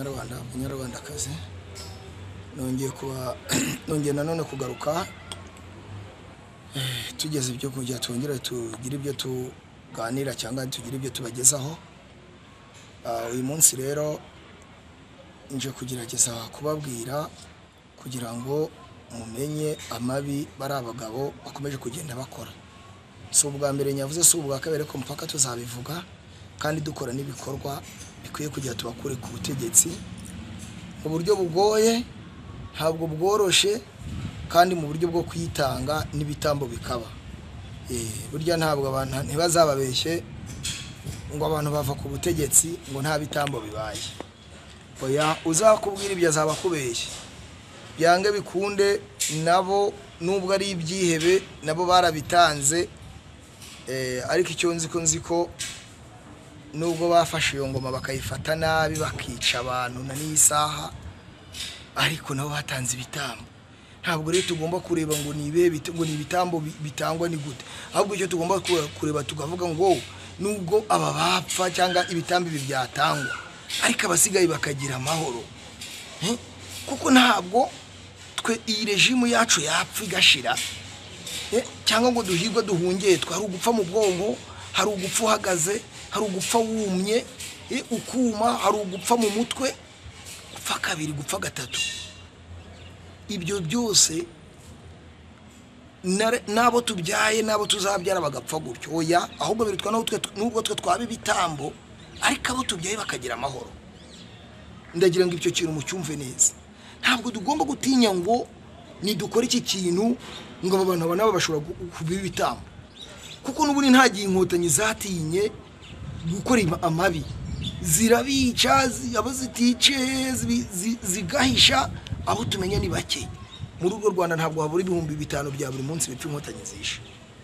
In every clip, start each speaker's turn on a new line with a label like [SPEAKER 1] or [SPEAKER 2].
[SPEAKER 1] Banyarwandakazi nongeye nanone kugaruka tugeze ibyo kujya twongera tugira ibyo tuganira cyangwa tugira ibyo tubagezaho. Uyu munsi rero nje kugerageza kubabwira kugira ngo mumenye amabi bari abagabo bakomeje kugenda bakora. Si ubwa mbere nyavuze, si ubwa kabiri ko mpaka tuzabivuga, kandi dukora n'ibikorwa bikwiye kujya tubakure ku butegetsi mu buryo bugoye, ntabwo bworoshe, kandi mu buryo bwo kwitanga n'ibitambo bikaba. Burya ntabwo abantu ntibazababeshye ngo abantu bava ku butegetsi ngo nta bitambo bibaye. Oya, uzakubwira ibyo azaba kubeshye. Byange bikunde nabo nubwo ari ibyihebe nabo barabitanze, ariko icyo nzi ko nubwo bafashe iyo ngoma bakayifata nabi bakica abantu na n'isaha, ariko nabo batanze ibitambo. Ntabwo rero tugomba kureba ngo ni ibitambo bitangwa ni gute, ahubwo icyo tugomba kureba tukavuga ngo nubwo aba bapfa cyangwa ibitambo ibi byatangwa, ariko abasigaye bakagira amahoro. Kuko ntabwo twe iyi rejimu yacu yapfa igashira, cyangwa ngo duhigwe duhungiye. Hari ugupfa mu bwonko, hari ugupfa uhagaze, hari ugupfa wumye ukuma, hari ugupfa mu mutwe, gupfa kabiri, gupfa gatatu. Ibyo byose nabo tubyaye nabo tuzabyara bagapfa gutyo. Oya, ahubwo biritwa nubwo twe twaba ibitambo, ariko abo tubyaye bakagira amahoro. Ndagira ngo icyo kintu mucyumve neza. Ntabwo tugomba gutinya ngo nidukora iki kintu ngo aba bantu nabo bashobora kuba ibitambo, kuko n'ubundi nta gihe inkotanyi zatinye gukora amabi. Zirabica, abo zitice zigahisha, abo tumenya ni bake. Muri urwo Rwanda ntabwo habura 5,000 bya buri munsi bipfa inkotanyi zishe.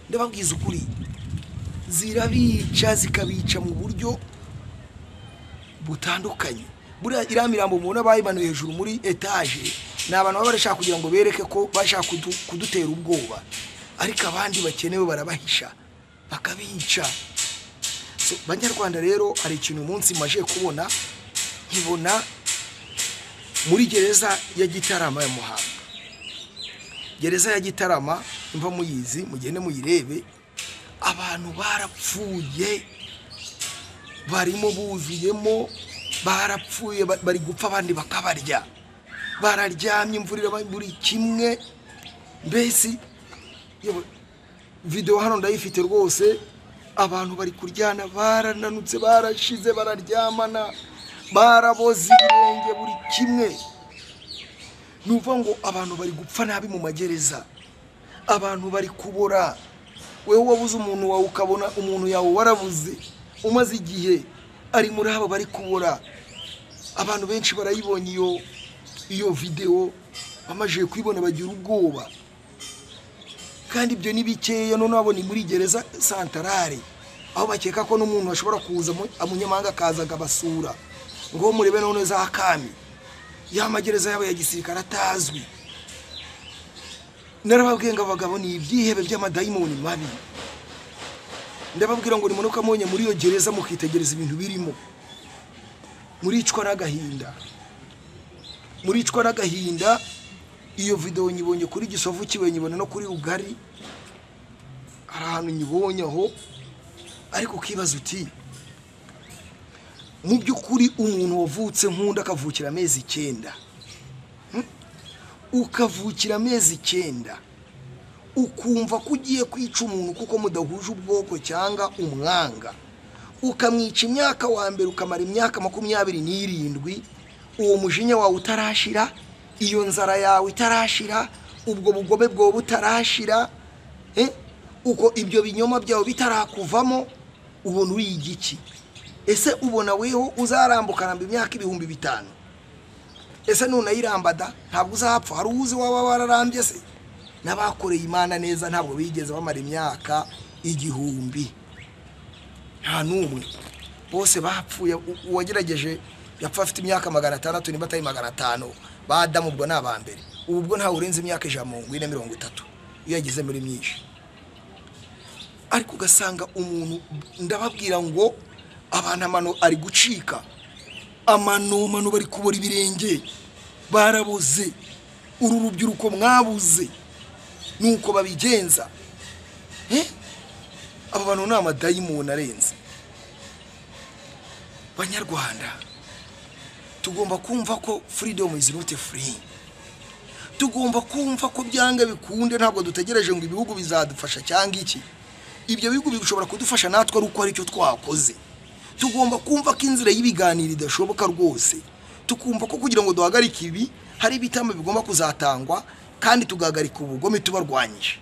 [SPEAKER 1] Ndababwiza ukuri, zirabica zikabica mu buryo butandukanye. Buriya iramirambo mubona bayimanuye hejuru muri etage, ni abantu baba barashaka kugira ngo bereke ko bashaka kudutera ubwoba, ariko abandi bakenewe barabahisha bakabica. Banyarwanda rero, hari ikintu umunsi maje kubona, nkibona muri gereza ya Gitarama ya Muhanga. Gereza ya Gitarama imva muyizi, mugende muyirebe. Abantu barapfuye, barimo buzuyemo, barapfuye, bari gupfa, abandi bakabarya, bararyamye, imvurira buri kimwe. Mbese video hano ndayifite rwose. Abantu bari kuryana, barananutse, barashize, bararyamana, baraboze ibirenge, buri kimwe. Nuva ngo abantu bari gupfa nabi mu magereza, abantu bari kubora. Wewe wabuze umuntu wawe, ukabona umuntu yawe warabuze, umaze igihe ari muri abo bari kubora. Abantu benshi barayibonye iyo video, bamaje kwibona bagira ubwoba. Kandi ibyo ni bikeya, none abone muri gereza santarare, aho bakeka ko n'umuntu ashobora kuza umunyamanga akaza akabasura ngo murebe none za kami. Ya magereza yabo ya gisirikare atazwi. Narababwiye ngo abagabo ni ibyihebe by'amadayimoni mabi. Ndababwira ngo nimunuka monye muri iyo gereza mukitegereza ibintu birimo, muricwa n'agahinda. Iyo video nyibonye kuri Gisovu kiwe, nyibona no kuri Rugari, hari ahantu nyibonye aho. Ariko ukibaza uti, mu by'ukuri umuntu wavutse nkunda akavukira amezi 9, ukavukira amezi 9, ukumva ko ugiye kwica umuntu kuko mudahuje ubwoko cyangwa umwanga, ukamwica imyaka wa mbere, ukamara imyaka 27, uwo mujinya wawe utarashira, iyo nzara yawe itarashira, ubwo bugome bwo butarashira, uko ibyo binyoma byawe bitarakuvamo, ubona uri igiki? Ese ubona weho uzarambukana imyaka 5,000? Ese none ayirambada ntabwo uzapfa? Hari uzi waba wararambye se? N'abakoreye Imana neza ntabwo bigeze bamara imyaka 1000. Nta numwe, bose bapfuye. Uwagerageje yapfa afite imyaka 600, niba atari 500. Badamu ubwo nabambere, ubwo nta urenze imyaka 130 iyo yagize muri myinshi. Ariko ugasanga umuntu, ndababwira ngo abantu amano ari gucika. amano bari kubora ibirenge barabuze uru rubyiruko mwabuze nuko babigenza aba bantu ni amadayimoni arenze. Banyarwanda tugomba kumva ko freedom is not free. Tugomba kumva ko byanga bikunde ntabwo dutegereje ngo ibihugu bizadufasha cyangwa iki. Ibyo bihugu bishobora kudufasha natwe ari uko ari cyo twakoze. Tugomba kumva ko inzira y'ibiganiro idashoboka rwose. Tukumva ko kugira ngo duhagarike ibi hari ibitamo bigomba kuzatangwa kandi tugahagarika ubugome tubarwanyije.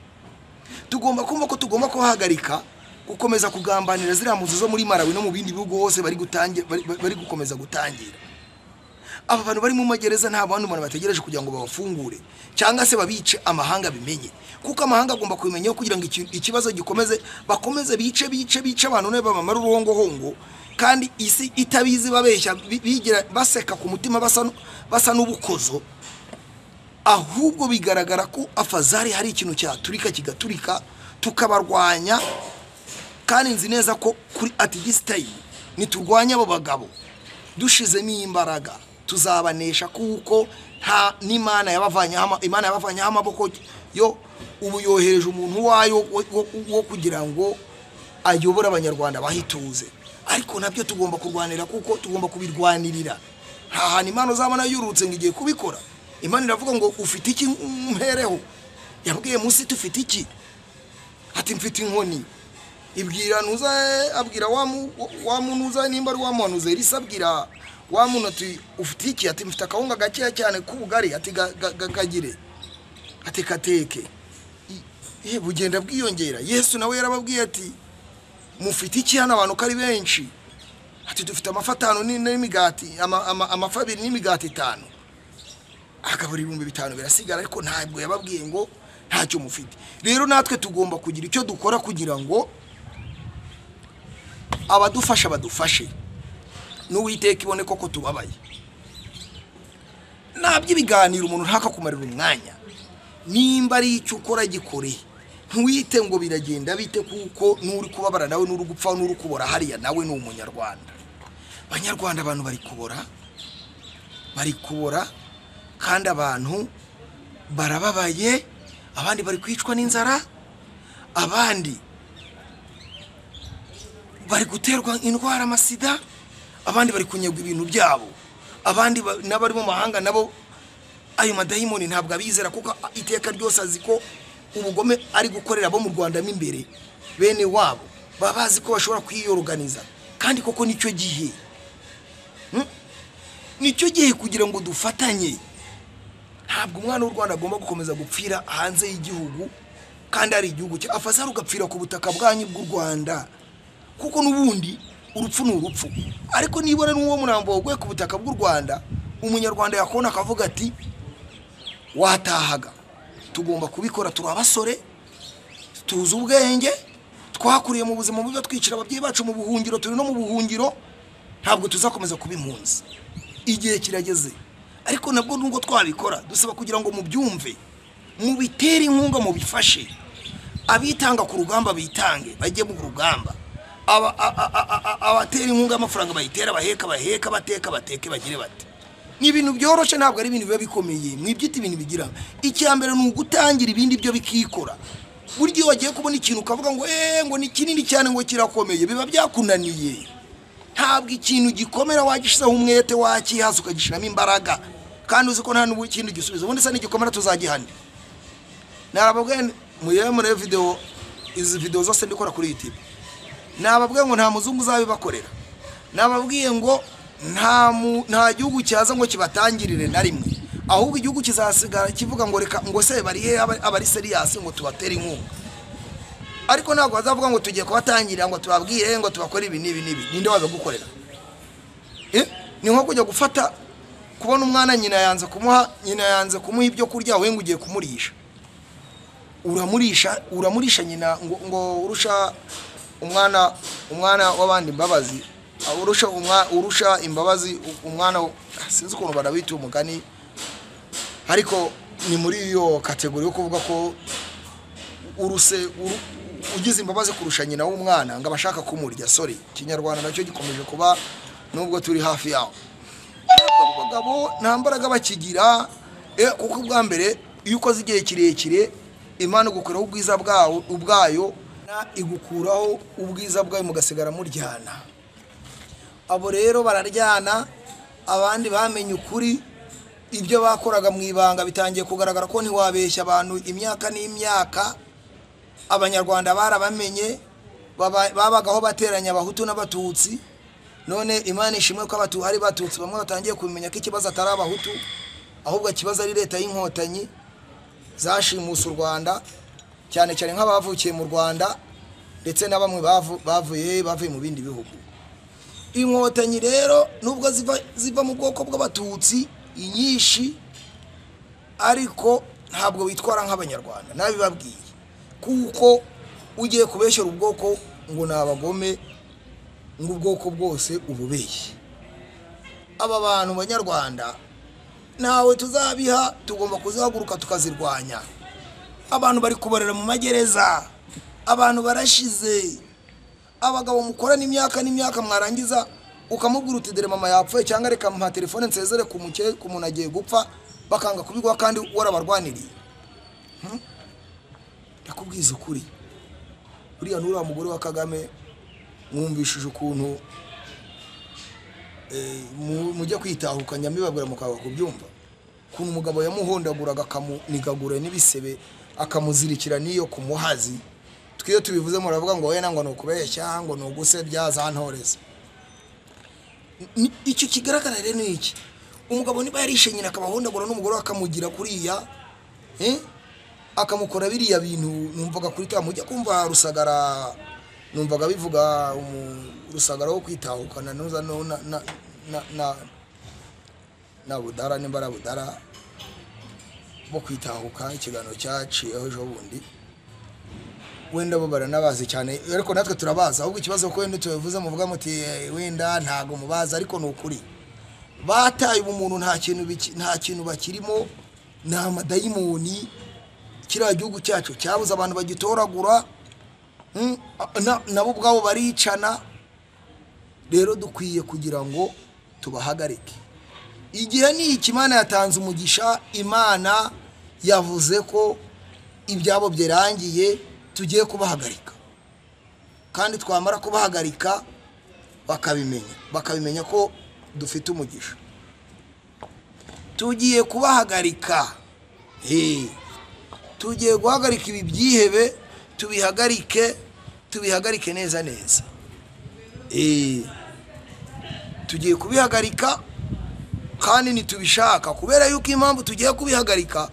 [SPEAKER 1] Tugomba kumva ko tugomba kuhagarika gukomeza kugambanira ziriya mpunzi zo muri Malawi no mu bindi bihugu hose bari gukomeza gutangira. Aba bantu bari mu magereza nta bantu bategereje kugira ngo babafungure cyangwa se babice amahanga bimenye, kuko amahanga agomba kubimenya kugira ngo ikibazo gikomeze bakomeze bice abantu ne bamamara uruhongohongo kandi isi itabizi babeshya bigira baseka ku mutima basa n'ubukozo, ahubwo bigaragara ko afazari hari ikintu cyaturika kigaturika tukabarwanya. Kandi nzi neza ko kuri atigisitayi niturwanya abo bagabo dushizemo imbaraga tuzabanesha, kuko nta n'Imana yabavanye amaboko yo ubu yohereje umuntu wayo wo kugira ngo ayobora abanyarwanda bahituze. Ariko nabyo tugomba kurwanira, kuko tugomba kubirwanirira. Nta hantu Imana uzabona yurutse ngo igiye kubikora. Imana iravuga ngo ufite iki mpereho? Yabwiye Musa tufite iki? Ati mfite inkoni. Ibwira nuza abwira wa muntu uza nimba ari wa muntu uza risabwira wa muntu ati ufite iki? Ati mfite akawunga gakeya cyane k'ubugari. Ati gagire ati kateke. Bugenda bwiyongera. Yesu nawe yarababwiye ati mufite iki hano abantu kari benshi? Ati dufite amafatano n'imigati amafabiri n'imigati 5. Akabari 5,000 birasigara, ariko ntabwo yababwiye ngo ntacyo mufite. Rero natwe tugomba kugira icyo dukora kugira ngo abadufasha badufashe n'uwiteka ibone koko tubabaye. Nabyo ibiganiro umuntu ntakakumarira umwanya, nimba ari icyo ukora gikore. Ntuwite ngo biragenda bite, kuko nuri kubabara nawe nuri gupfa nuri kubora hariya nawe ni umunyarwanda. Banyarwanda abantu bari kubora kandi abantu barababaye, abandi bari kwicwa n'inzara, abandi bari guterwa indwara amasida, abandi bari kunyegwa ibintu byabo, abandi n'abari mu mahanga nabo ayo madayimoni ntabwo abizera, kuko iteka ryose aziko ubugome ari gukorera abo mu Rwanda imbere bene wabo babazi ko bashobora kwiyorganiza. Kandi koko nicyo gihe kugira ngo dufatanye. Ntabwo umwana w'u Rwanda agomba gukomeza gupfira hanze y'igihugu kandi ari igihugu cye, afazari ugapfira ku butaka bwanyu bw'u Rwanda, kuko nubundi urupfu n'urupfu. Ariko nibona n'uwo murambo wogwe ku butaka bw'u Rwanda, umunyarwanda yakona akavuga ati watahaga. Tugomba kubikora, turi abasore tuzi ubwenge, twakuriye mu buzima bwo twicira ababyeyi bacu mu buhungiro, turi no mu buhungiro, ntabwo tuzakomeza kuba impunzi. Igihe kirageze, ariko nabwo nubwo twabikora dusaba kugira ngo mubyumve, mubitere inkunga, mubifashe. Abitanga ku rugamba bitange, bajye mu rugamba. Abatera inkunga amafaranga bayitera, baheka bateke bagire bate. Ni ibintu byoroshye, ntabwo ari ibintu biba bikomeye. Mwibyita ibintu bigira icyambere ni ugutangira, ibindi byo bikikora. Buryo wagiye kubona ikintu ukavuga ngo ngo ni kinini cyane ngo kirakomeye, biba byakunaniye. Ntabwo ikintu gikomera wagishizaho umwete wakihaza ukagishiramo imbaraga, kandi uzi ko nta n'ubu ikindi gisubizo. Ubundi se n'igikomera tuzagihana. Narababwiye muri video, izi video zose ndikora kuri YouTube, nababwiye ngo nta muzungu uzabibakorera. Nababwiye ngo nta gihugu cyaza ngo kibatangirire na rimwe, ahubwo igihugu kizasigara kivuga ngo reka ngo se bari he abari serious ngo tubatere inkunga. Ariko ntabwo bazavuga ngo tugiye kubatangirira ngo tubabwire ngo tubakore ibi n'ibi. Ninde waza gukorera? Ni nko kujya gufata kubona umwana nyina yanze kumuha ibyo kurya, we ngo ugiye kumurisha. Uramurisha nyina ngo urusha umwana w'abandi imbabazi, urusha imbabazi umwana. Sinzi ukuntu barabita umugani, ariko ni muri iyo kategori yo kuvuga ko ugize imbabazi kurusha nyina w'umwana ngo abashaka kumurya. Sorry, Kinyarwanda nacyo gikomeje kuba nubwo turi hafi yaho. abagabo nta mbaraga bakigira kuko bwa mbere iyo ukoze igihe kirekire Imana igukuraho ubwiza ubwayo igukuraho ubwiza bwayo mugasigara muryana. Abo rero bararyana, abandi bamenye ukuri, ibyo bakoraga mu ibanga bitangiye kugaragara ko ntiwabeshya abantu imyaka n'imyaka. Abanyarwanda barabamenye, babagaho bateranya abahutu n'abatutsi. None Imana ishimwe ko hari batutsi bamwe batangiye kumenya ko ikibazo atari abahutu, ahubwo ikibazo ari leta y'inkotanyi zashimusa u Rwanda, cyane cyane nk'abavukiye mu Rwanda ndetse na bamwe bavuye mu bindi bihugu. Inkotanyi rero nubwo ziva mu bwoko bw'abatutsi inyinshi, ariko ntabwo bitwara nk'abanyarwanda. Nabibabwiye kuko ugiye kubeshyera ubwoko ngo nabagome, ngo ubwoko bwose ububeshye. Aba bantu banyarwanda nawe tuzabiha, tugomba kuzahaguruka tukazirwanya. Abantu bari kubarera mu magereza, abantu barashize. Abagabo mukora n'imyaka mwarangiza ukamubwira uti dere mama yapfuye cyangwa reka mpa telefone nsezere ku muntu agiye gupfa, bakanga kubigwa kandi warabarwaniriye. Ndakubwiza ukuri, buriya n'uriya mugore wa Kagame mwumvishije ukuntu mujya kwitahuka nyamibabwira mukaga kubyumva, ukuntu umugabo yamuhondaguraga akamunigagura n'ibisebe akamuzirikira niyo ku muhazi. Twiyo tubivuze muravuga ngo wena ngo nukubeshya, ngo nugusebya zantoreza. Icyo kigaragara rero ni iki? Umugabo niba yarishe nyina akabahondagura n'umugore akamugira kuriya, akamukora biriya bintu. Numvaga kuri mujya kumva Rusagara, numvaga bivuga Rusagara wo kwitahukana nuza na Budara nimbara Budara bo kwitahuka, ikiganiro cyaciyeho ejo bundi. Wenda bo baranabazi cyane, ariko natwe turabaza. Ahubwo ikibazo ko wenda tubivuze muvuga muti wenda ntago mubaza, ariko ni ukuri bataye umuntu nta kintu bakirimo, na amadayimoni. Kiriya gihugu cyacu cyabuze abantu bagitoragura, nabo ubwabo baricana. Rero dukwiye kugira ngo tubahagarike. Igihe ni iki Imana yatanze umugisha, Imana yavuze ko ibyabo byerangiye, tugiye kubahagarika. Kandi twamara kubahagarika bakabimenya ko dufite umugisha. Tugiye kubahagarika, tugiye guhagarika ibi byihebe, tubihagarike neza neza. Tugiye kubihagarika kandi nitubishaka, kubera yuko impamvu tugiye kubihagarika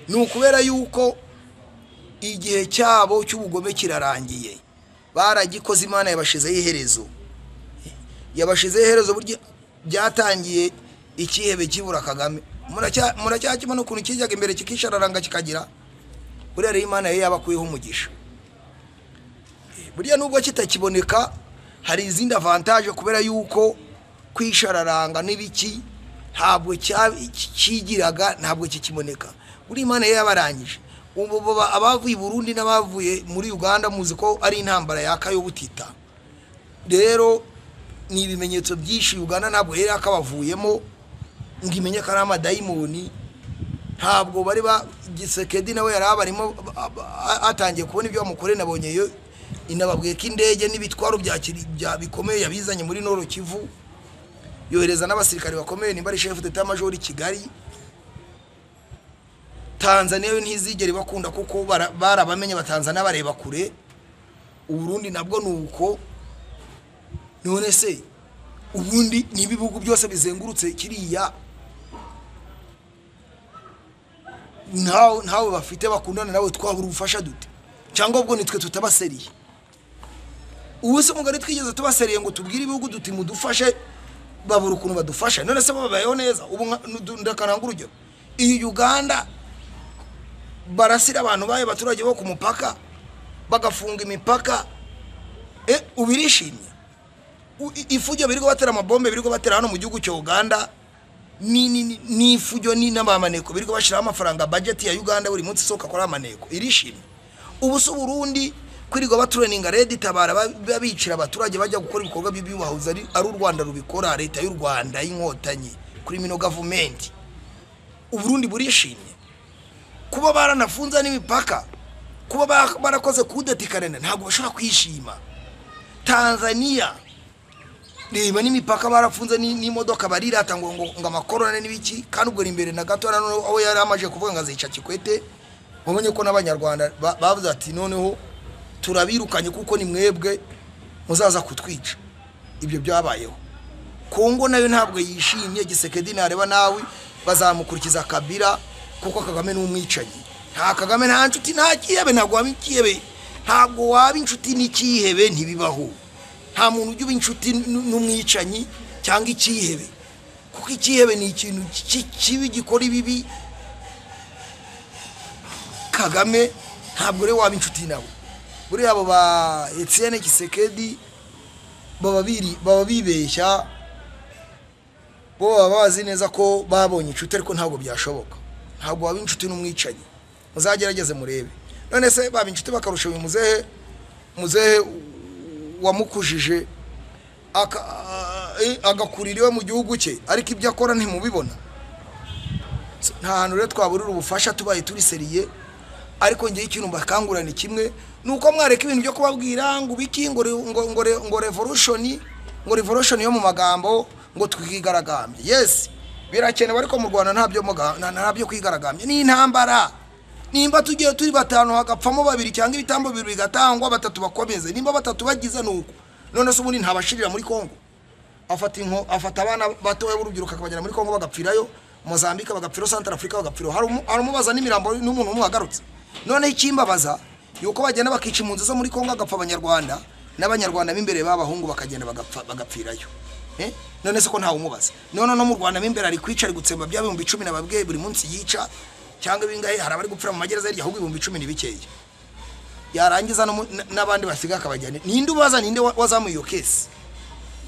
[SPEAKER 1] ni ukubera yuko igihe cyabo cy'ubugome kirarangiye. Baragikoze, Imana yabashizeho iherezo. Burya byatangiye ikihebe kibura Kagame. Muracyakibona ukuntu kijyaga imbere kikishararanga kikagira. Buriya rero Imana yari yabakuyeho umugisha. Burya nubwo kitakiboneka hari izindi avantage, kubera yuko kwishararanga n'ibiki ntabwo cyigiraga, ntabwo kikiboneka. Buri Imana yari yabarangije. Abavuye Burundi n'abavuye muri Uganda muzi ko ari intambara yakayo butita. Rero ni ibimenyetso byinshi. Uganda ntabwo yari akabavuyemo ngo imenye ko ari amadayimoni. Ntabwo bari Gisekedi nawe yari abarimo atangiye kubona ibyo bamukore. Nabonyeyo inababwiye ko indege n'ibitwaro bya bikomeye yabizanye muri Nord Kivu, yohereza n'abasirikare bakomeye. Nimba ari chef d'état major Kigali. Tanzania yo ntizigere bakunda kuko barabamenye batanzania bareba kure. Uburundi nabwo nuko. None se ubundi nibibugu byose bizengurutse kiriya ntawe bafite bakundana nawe, twabura ubufasha dute? Cyangwa ubwo nitwe tutabaseriye? Ubuse mugari twigeze tubaseriye ngo tubwire ibihugu duti mudufashe, babura ukuntu badufasha. None se babayeho neza? Ubu ndakananga urugero, iyi Uganda barasira abantu baye baturage bo ku mupaka, bagafunga imipaka. Ubirishimye? Ifujyo biriko batera amabombe, biriko batera hano mu gihugu cyo Uganda, ni ifujyo ni n'abamaneko biriko bashira amafaranga budget ya Uganda buri munsi soka kora amaneko. Irishimye? Ubuso Burundi kwirirwa batureninga Red Tabara babicira abaturage bajya gukora ibikorwa bibibahuza ari u Rwanda rubikora leta y'u Rwanda y'inkotanyi criminal government Uburundi burishimye kuba baranafunza n'imipaka kuba barakoze kudetikarena ntabwo bashobora kwishima Tanzania reba n'imipaka barafunze n'imodoka barirata ngo amakorona n'ibiki kandi ubwo imbere na gato aho yari amaje kuvuga ngo azica Kikwete mumenye ko n'abanyarwanda bavuze ati noneho turabirukanye kuko ni mwebwe muzaza kutwica ibyo byabayeho Kongo nayo ntabwo yishimye Gisekedi nareba nawe bazamukurikiza Kabila kuko Kagame n'umwicanyi nta Kagame nta nshuti nta kiyebe ntabwo wabikiyebe ntabwo waba inshuti n'ikihebe ntibibaho nta muntu ujya inshuti n'umwicanyi cyangwa ikihebe kuko ikihebe ni ikintu kibi gikora ibibi Kagame ntabwo rero waba inshuti nawe buri abo ba Etienne Gisekedi baba bibeshya bo babazi neza ko babonye inshuti ariko ntabwo byashoboka ntabwo waba inshuti n'umwicanyi muzagerageze murebe none se baba inshuti bakarusha uyu muzehe wamukujije agakuririwe mu gihugu cye ariko ibyo akora ntimubibona nta hantu rero twaburira ubufasha tubaye turi seriye ariko ngiye ikintu mbakangurana kimwe nuko mwareka ibintu byo kubabwira ngo biki ngo revolution yo mu magambo ngo twigaragambye yes birakenewe ariko mu Rwanda ntabyo kwigaragambye ni intambara nimba tugiye turi batanu hagapfamo babiri cyangwa ibitambo bibiri bigatangwa batatu bakomeze nimba batatu bagize nuko none se ubundi ntabashirira muri Kongo afata abana batoye b'urubyiruko akabajyana muri Kongo bagapfirayo Mozambique bagapfira Central Africa bagapfira hari umubaza n'imirambo n'umuntu umuhagarutse none ikimbabaza yuko bagenda bakica impunzi zo muri Kongo agapfa abanyarwanda n'abanyarwanda b'imbere babahungu bakagenda bagapfirayo none se ko ntawe umubaza none no mu Rwanda b'imbere ari kwicara gutsemba bya 10,000 nababwiye buri munsi yica cyangwa bingahe hari abari gupfira mu magereza y'aho 10,000 nibikeye yarangiza n'abandi basiga akabajyane ninde ubaza ninde wazamuye iyo case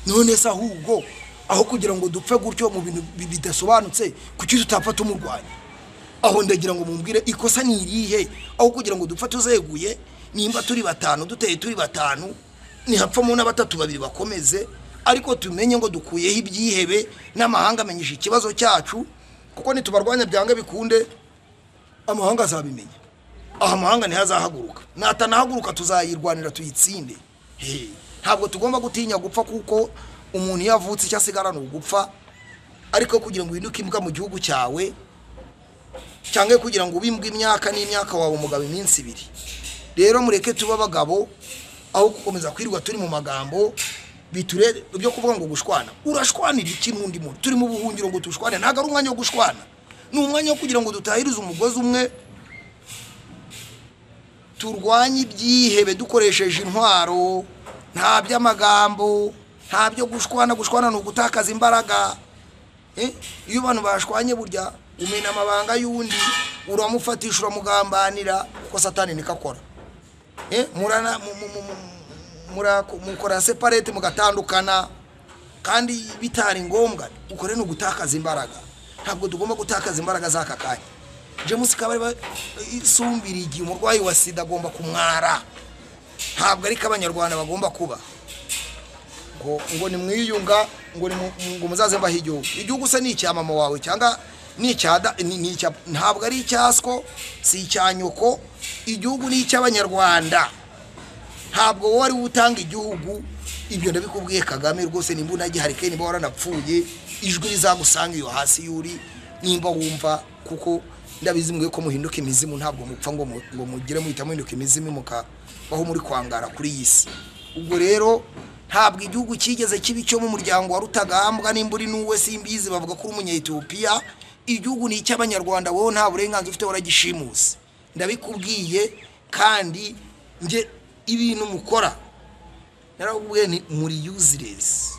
[SPEAKER 1] none se ahubwo aho kugira ngo dupfe gutyo mu bintu bidasobanutse kuki tutapfata umurwanya aho ndagira ngo mumbwire ikosa ni irihe aho kugira ngo dupfa tuzeguye nimba turi batanu duteye turi batanu ni hapfamo n'abatatu babiri bakomeze ariko tumenye ngo dukuyeho ibyihebe n'amahanga amenyisha ikibazo cyacu kuko nitubarwanya byanga bikunde amahanga azabimenya amahanga ntihazahaguruka natanahaguruka tuzayirwanira tuyitsinde ntabwo tugomba gutinya gupfa kuko umuntu yavutse cyasigarana ugupfa ariko kugira ngo winduke imbwa mu gihugu cyawe cyangwa kugira ngo ubimbwe imyaka n'imyaka wawe umugabo iminsi 2 rero mureke tuba abagabo aho gukomeza kwirirwa turi mu magambo biture byo kuvuga ngo gushwana urashwanira iki n'undi muntu turi mu buhungiro ngo tushwane ntago ari umwanya wo gushwana ni umwanya wo kugira ngo dutahirize umugozi umwe turwanye ibyihebe dukoresheje intwaro nta by'amagambo nta byo gushwana no gutakaza imbaraga iyo abantu bashwanye burya umena amabanga y'undi uramufatisha uramugambanira ko satani nikakora mukora separate mugatandukana kandi bitari ngombwa ukore no gutakaza imbaraga ntabwo tugomba gutakaza imbaraga zaka kanya James Kabari isumbirigi umurwayi wa sida agomba kumwara ntabwo ari kabanyarwanda bagomba kuba ngo ni mwiyunga ngo muzaze mbahigihugu igihugu se ni icyamama wawe cyangwa ni icyada ni ntabwo ari icyasko si icyanyuko igihugu ni icy'abanyarwanda ntabwo wari utanga igihugu ibyo ndabikubwiye Kagame rwose nimbuna giharike niba waranapfuye ijwi rizagusanga iyo hasi yuri nimba wumva kuko ndabizimwe ko muhinduka imizimu ntabwo mupfa ngo mugire muhita muhinduka imizimu mukabaho muri kwangara kuri yisi ubwo rero ntabwo igihugu kigeze kibi cyo mu muryango wa Rutagambwa nimburi nuwe simbizi bavuga ko umunye Ethiopia igihugu ni icy'abanyarwanda wowe nta burenganzira ufite waragishimuze ndabikubwiye kandi nge ibintu mukora narakubwiye ni muri useless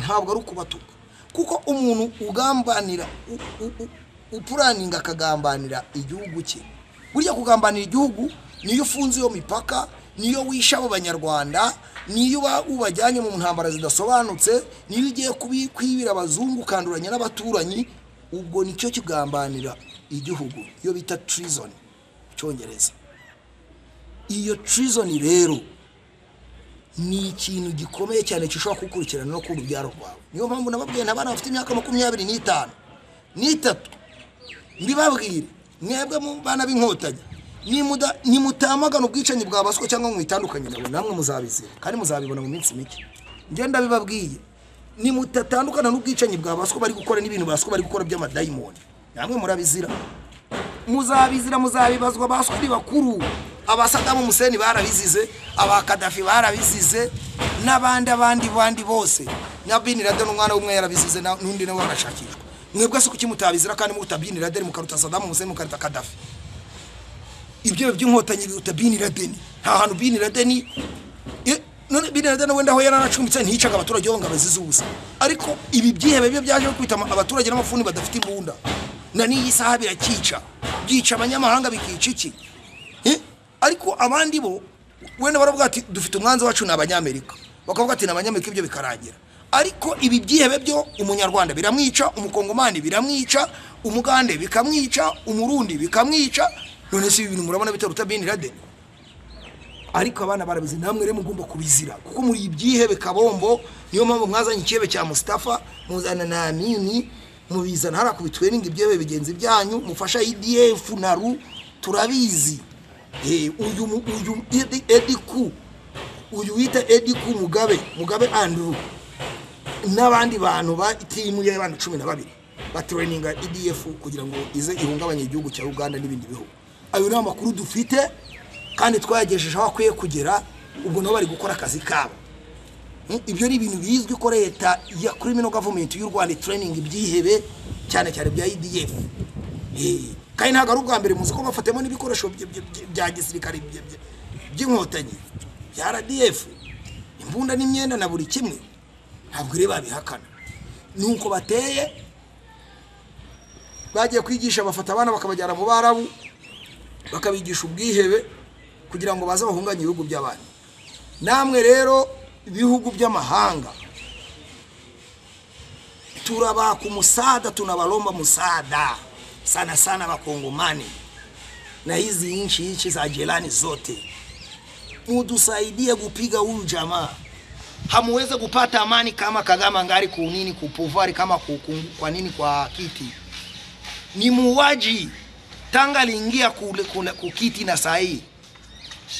[SPEAKER 1] ntabwo ari ukubatuka kuko umuntu ugambanira upuraninga akagambanira igihugu cye burya kugambanira igihugu niyo ufunze iyo mipaka niyo wisha abo banyarwanda niyo ubajyanye mu ntambara zidasobanutse niyo ugiye kwibira abazungu kanduranya n'abaturanyi ubwo nicyo kigambanira igihugu iyo bita treason cyongereza iyo treason rero ni ikintu gikomeye cyane gishobora kukurikirana no ku rubyaro rwawe. Niyo mpamvu nababwiye nabana bafite imyaka 25 n'itatu mbibabwire mwebwe mu bana b'inkotanyi ni mutamagana ubwicanyi bwa baswa cyangwa mu itandukanye nabo namwe muzabizira kandi muzabibona mu minsi mike. Ngenda bibabwiye ni mutatandukana n'ubwicanyi bwa baswa bari gukora n'ibintu baswa bari gukora by'amadayimoni namwe murabizira. Muzabizira muzabibazwa baswa ni bakuru. Abasadamu Museni barabizize, abakadafi barabizize, n'abandi bose. Na Bin Laden umwana umwe yarabizize n'undi nawe arashakishwa. Mwebwe se kuki mutabizira kandi muta Bin Laden mukaruta Saddam Hussein mukaruta Kadafi? Ibyo by'inkotanyi biruta Bin Laden. Nta hantu Bin Laden none Bin Laden wenda aho yaranacumitse nticaga abaturage bo ngabazize ubusa. Ariko ibi byihebe byo byaje kwita abaturage n'amafuni badafite imbunda. Na niyi saha birakica. Byica abanyamahanga bikica iki? Ariko abandi bo wenda baravuga ati dufite umwanzi wacu n'abanyamerika. Bakavuga ati n'abanyamerika ibyo bikarangira. Ariko ibi byihebe byo umunyarwanda biramwica, umukongomani biramwica, umugande bikamwica, umurundi bikamwica. None se ibintu murabona bitaruta Bin Laden. Ariko abana barabizi namwe rero mugomba kubizira kuko muri ibyihebe kabombo. Niyo mpamvu mwazanye ikebe cya Mustafa muzana na Amini mubizana hara kubitweninga ibyihebe bigenzi byanyu mufasha IDF naru turabizi. Uyu Ediku uyu wita Ediku Mugabe Andrew n'abandi bantu ba team y'abantu 12 batraininga EDF kugira ngo ize ihungabanye igihugu cya Uganda n'ibindi bihugu. Ayo ni amakuru dufite kandi twayagejeje aho akwiye kugera. Ubwo nabo bari gukora akazi kabo. Ibyo ni ibintu bizwi ko leta ya criminal government y'u Rwanda training ibyihebe cyane bya EDF. Kandi ntago ari ubwa mbere muzi ko bafatemo n'ibikoresho bya gisirikare by'inkotanyi ya RDF, imbunda n'imyenda na buri kimwe. Ntabwo reba bihakana nuko bateye bagiye kwigisha bafata abana bakabajyana mu Barabu bakabigisha ubwihebe kugira ngo baze bahunganye ibihugu by'abandi. Namwe rero ibihugu by'amahanga turabaka umusada tunabalomba musada sana Wakongomani na hizi nchi za jirani zote mutusaidie kupiga huyu jamaa. Hamuweze kupata amani kama Kagame ngari kunini kupovari kama kwa nini kwa kiti. Ni muuaji tanga liingia kukiti na sahi.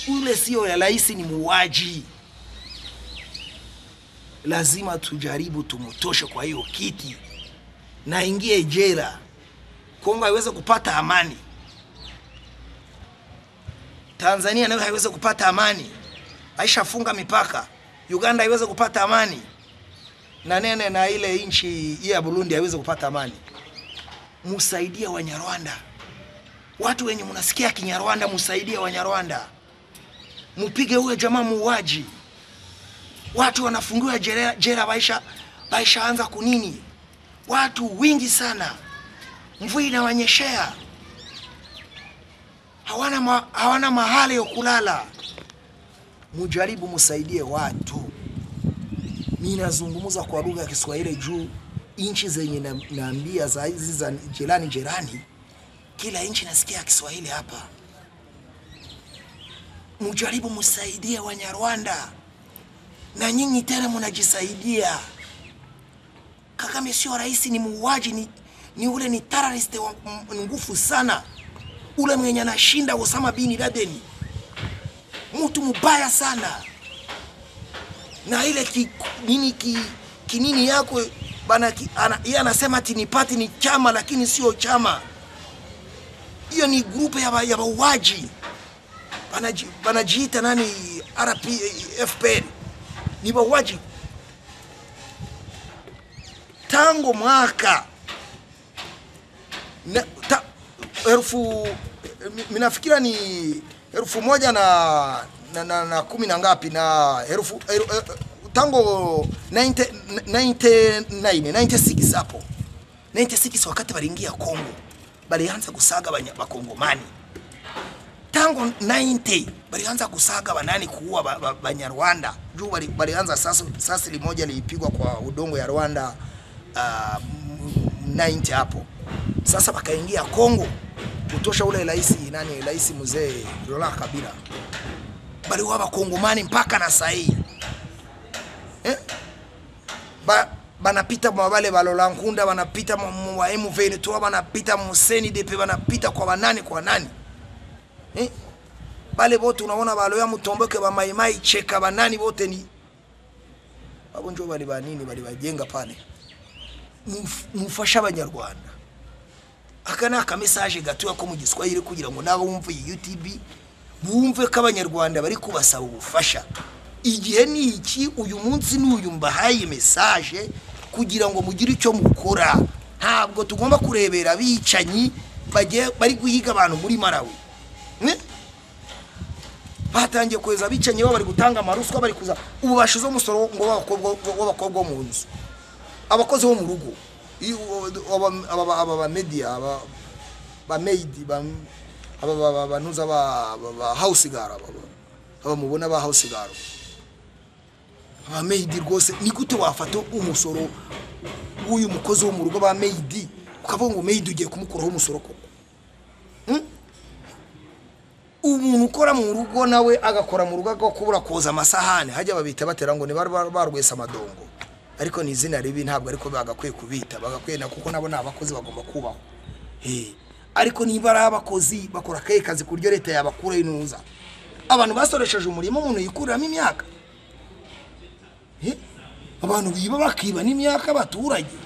[SPEAKER 1] Ule sio ya rais ni muuaji. Lazima tujaribu tumutoshe kwa hiyo kiti na ingie jela. Kongo haiweze kupata amani. Tanzania nayo haiweze kupata amani. Aisha funga mipaka. Uganda haiweze kupata amani. Na nene na ile inchi ya Burundi haiweze kupata amani. Musaidie Wanyarwanda. Watu wenye mnasikia Kinyarwanda musaidie Wanyarwanda. Mupige huyo jamaa muuaji. Watu wanafungiwa jela baisha anza kunini. Watu wingi sana. Mvua inawanyeshea. Hawana mahali ya kulala. Mujaribu musaidie watu. Mimi nazungumza kwa lugha ya Kiswahili juu inchi zenye naambia za hizi za jirani kila inchi nasikia Kiswahili hapa. Mujaribu musaidie Wanyarwanda. Na nyinyi tena mnajisaidia. Kagame sio rais, ni muuaji, ni ule ni terrorist ngufu sana. Ule mwenye anashinda Osama bin Laden. Mtu mbaya sana. Na ile kinini yako bana yeye anasema ati ni party ni chama lakini sio chama. Hiyo ni grupu ya wauaji. Banajiita nani FPL. Ni wauaji. Tangu mwaka minafikira ni 1110 na ngapi na tango 96 hapo 96 wakati baliingia Kongo balianza kusaga Wakongomani. Tango 90 balianza kusaga banani kuua Banyarwanda. Juu balianza sasa limoja lilipigwa kwa udongo ya Rwanda 90 hapo. Sasa bakaingia Kongo kutosha ule rais mzee Laurent Kabila. bali w'abakongomani mpaka na sahi banapita mwa wale balola nkunda, banapita mwa M23, banapita museni depe, banapita kwa banani kwa nani bale bote unaona baloya mutomboke ba maimai cheka banani bote ni abo njo bali banini bali bajenga pale. Mufasha abanyarwanda akana aka message gato yako mu Giswahili kugira ngo nabo bumve YouTube bumve ko abanyarwanda bari kubasaba ubufasha. Igihe ni iki uyu munsi n'uyu mbahaye message kugira ngo mugire icyo mukora. Ntabwo tugomba kurebera abicanyi bari guhiga abantu muri Malawi. Batangiye kweza abicanyi bari gutanga amaruswa, bari kuza ubu bashize umusoro ngo w'abakobwa mu nzu, abakozi bo mu rugo, aba media ba maid aba nuza ba house girl aba mubona ba house girl aba maid rwose ni gute wafata umusoro w'uyu mukozi wo mu rugo ba maid ukavuga ngo maid ugiye kumukuraho umusoro koko? Umuntu ukora mu rugo nawe agakora mu rugo agakubura koza amasahane hajya babita batera ngo ni barwesa amadongo, ariko ni izina ribi, ntabwo ariko bagakwiye kubita, bagakwena kuko nabo nabakozi bagomba kubaho. Ariko niba ari abakozi bakora kazi kuryo leta yabakura inuza, abantu basoresheje umurimo umuntu yikuramo imyaka, abantu biba bakiba n'imyaka abaturage,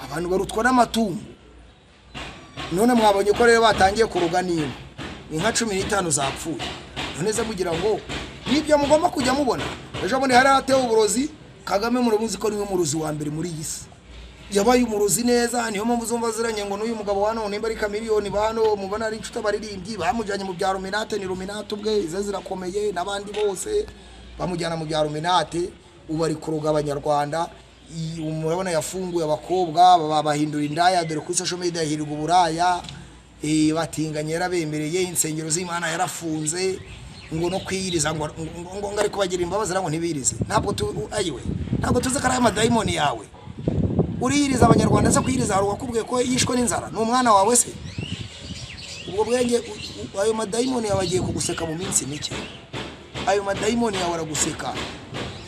[SPEAKER 1] abantu barutwa n'amatungo. None mwabonye ko rero batangiye kuruga inka 15 zapfuye. None ze mugira ngo nibyo mugomba kujya mubona. Ejo bundi hari atewe uburozi, Kagame muramuzi ko niwe murozi wa mbere muri yisi. Yabaye umurozi neza, niyo mpamvu zumva ziranye ngo n'uyu mugabo hano nimba ari kamiliyoni bano mubona ari inshuta baririmbyi bamujyanye mu bya Ruminate, ni Ruminate ubwe ize zirakomeye nabandi bose bamujyana mu bya Ruminate, ubu ari kuruga abanyarwanda. Umurabona yafunguye abakobwa babahindura indaya, dore ku social media hirwa uburaya, batinganye yarabemereye, insengero z'Imana yarafunze ngo no kwiyiriza ngo ngari kubagira imbabazi ngo ntibirize. Ntabwo ayiwe ntabwo tuze kara amadayimoni yawe uriyiriza abanyarwanda se kwiyiriza hari wakubwiye ko yishwe n'inzara n'umwana wawe se? Ubwo bwenge ayo madayimoni yabagiye kuguseka mu minsi mike, ayo madayimoni yawe araguseka.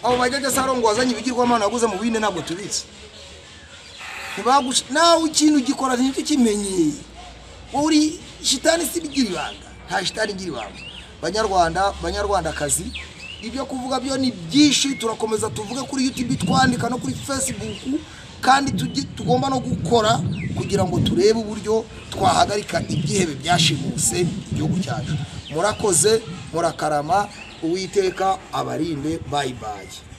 [SPEAKER 1] Abo bajaje sarongo wazanye ibigirwamana aguze mu binde ntabwo tubitse. Ntibagush nawe ikintu gikora n'icyo kimenye. Uri shitani sibigira ibanga, nta shitani ngira ibanga. Banyarwandakazi ibyo kuvuga byo ni byinshi, turakomeza tuvuge kuri YouTube, twandika no kuri Facebook, kandi tugomba no gukora kugira ngo turebe uburyo twahagarika ibyihebe byashimuse igihugu cyacu. Murakoze, murakarama, Uwiteka abarinde. Bye bye.